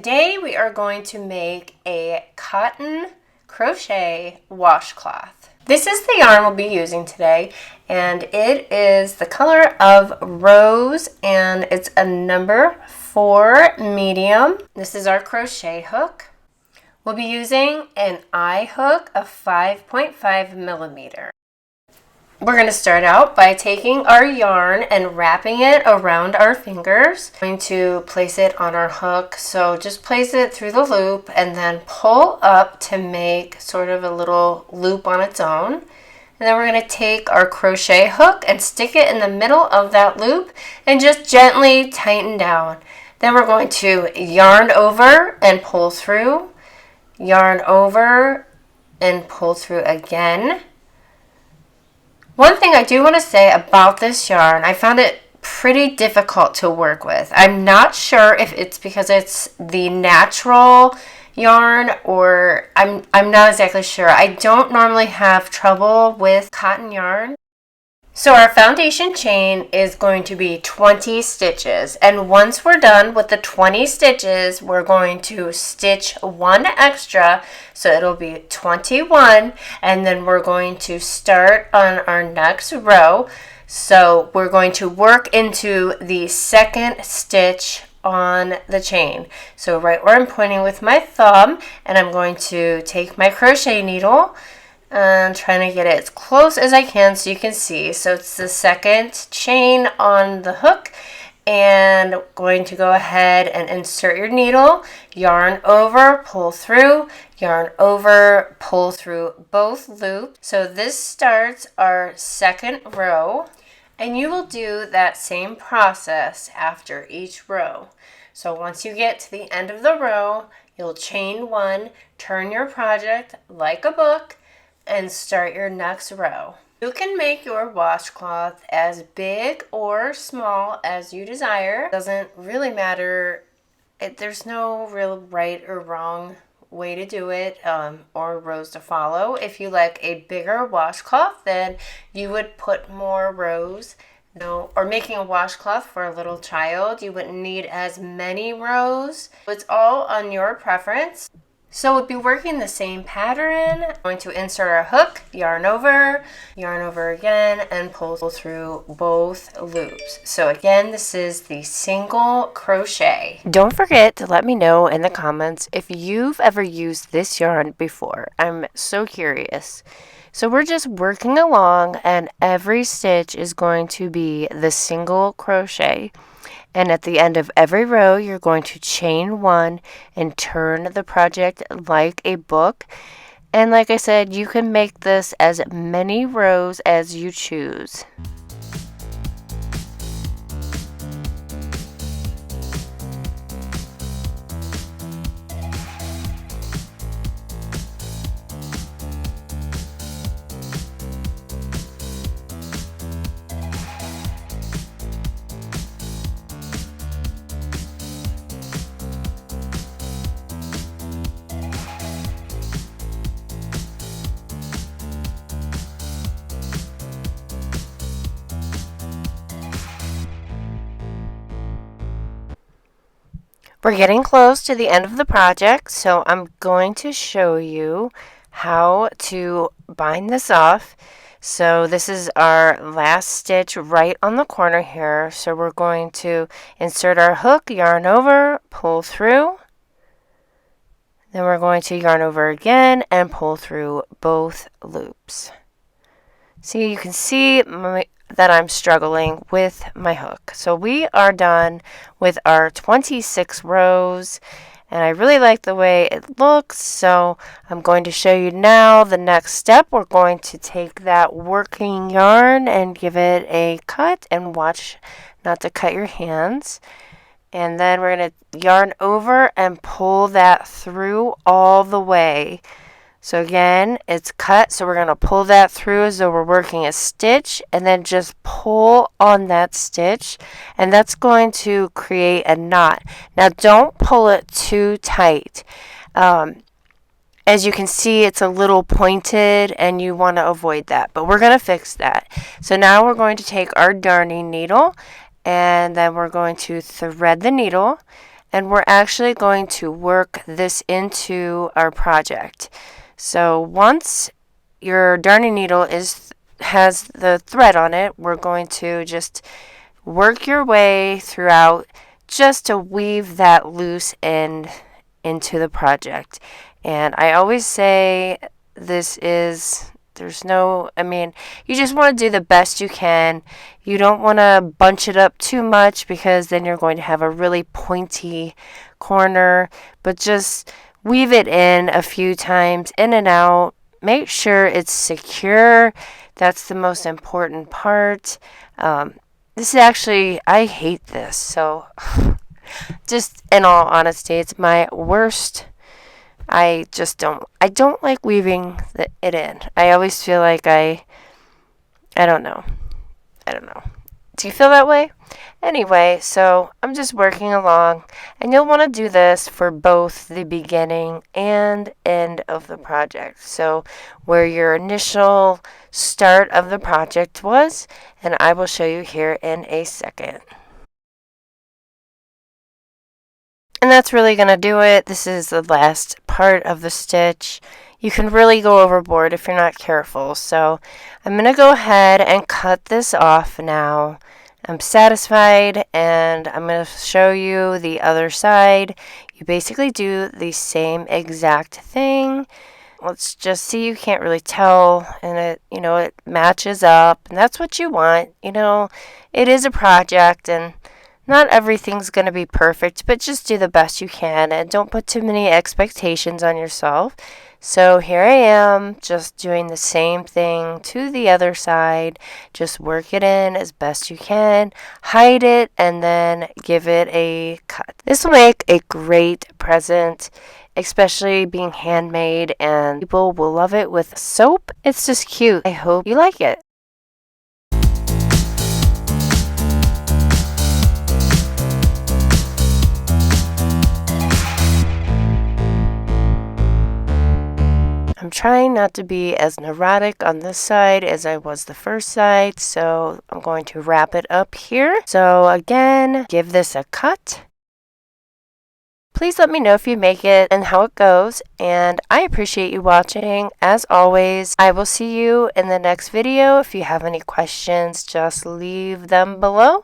Today we are going to make a cotton crochet washcloth. This is the yarn we'll be using today, and it is the color of rose, and it's a number 4 medium. This is our crochet hook. We'll be using an eye hook of 5.5 millimeter. We're going to start out by taking our yarn and wrapping it around our fingers. I'm going to place it on our hook, so just place it through the loop and then pull up to make sort of a little loop on its own. And then we're going to take our crochet hook and stick it in the middle of that loop and just gently tighten down. Then we're going to yarn over and pull through, yarn over and pull through again. One thing I do want to say about this yarn, I found it pretty difficult to work with. I'm not sure if it's because it's the natural yarn or I'm not exactly sure. I don't normally have trouble with cotton yarn. So our foundation chain is going to be 20 stitches, and once we're done with the 20 stitches, we're going to stitch one extra, so it'll be 21, and then we're going to start on our next row. So we're going to work into the second stitch on the chain. So right where I'm pointing with my thumb, and I'm going to take my crochet needle and trying to get it as close as I can so you can see. So it's the second chain on the hook, and going to go ahead and insert your needle, yarn over, pull through, yarn over, pull through both loops. So this starts our second row, and you will do that same process after each row. So once you get to the end of the row, you'll chain one, turn your project like a book, and start your next row. You can make your washcloth as big or small as you desire. It doesn't really matter. There's no real right or wrong way to do it or rows to follow. If you like a bigger washcloth, then you would put more rows. Or making a washcloth for a little child, you wouldn't need as many rows. It's all on your preference. So we'll be working the same pattern. I'm going to insert our hook, yarn over again, and pull through both loops. So again, this is the single crochet. Don't forget to let me know in the comments if you've ever used this yarn before. I'm so curious. So we're just working along, and every stitch is going to be the single crochet. And at the end of every row, you're going to chain one and turn the project like a book. And like I said, you can make this as many rows as you choose. We're getting close to the end of the project, so I'm going to show you how to bind this off. So this is our last stitch right on the corner here. So we're going to insert our hook, yarn over, pull through. Then we're going to yarn over again and pull through both loops. See, you can see that I'm struggling with my hook. So we are done with our 26 rows, and I really like the way it looks, so I'm going to show you now the next step. We're going to take that working yarn and give it a cut, and watch not to cut your hands. And then we're going to yarn over and pull that through all the way. So again, it's cut, so we're going to pull that through as though we're working a stitch, and then just pull on that stitch, and that's going to create a knot. Now don't pull it too tight. As you can see, it's a little pointed, and you want to avoid that, but we're going to fix that. So now we're going to take our darning needle, and then we're going to thread the needle, and we're actually going to work this into our project. So once your darning needle has the thread on it, we're going to just work your way throughout just to weave that loose end into the project. And I always say you just want to do the best you can. You don't want to bunch it up too much because then you're going to have a really pointy corner, but just weave it in a few times, in and out. Make sure it's secure. That's the most important part. This is actually, I hate this. So just in all honesty, it's my worst. I don't like weaving it in. I always feel like I don't know. Do you feel that way? Anyway, so I'm just working along, and you'll want to do this for both the beginning and end of the project. So where your initial start of the project was, and I will show you here in a second. And that's really going to do it. This is the last part of the stitch. You can really go overboard if you're not careful. So I'm going to go ahead and cut this off now. I'm satisfied, and I'm going to show you the other side. You basically do the same exact thing. Let's just see, you can't really tell, and it matches up, and that's what you want. It is a project, and not everything's going to be perfect, but just do the best you can and don't put too many expectations on yourself. So here I am, just doing the same thing to the other side. Just work it in as best you can, hide it, and then give it a cut. This will make a great present, especially being handmade, and people will love it with soap. It's just cute. I hope you like it. I'm trying not to be as neurotic on this side as I was the first side, so I'm going to wrap it up here. So again, give this a cut. Please let me know if you make it and how it goes, and I appreciate you watching. As always, I will see you in the next video. If you have any questions, just leave them below.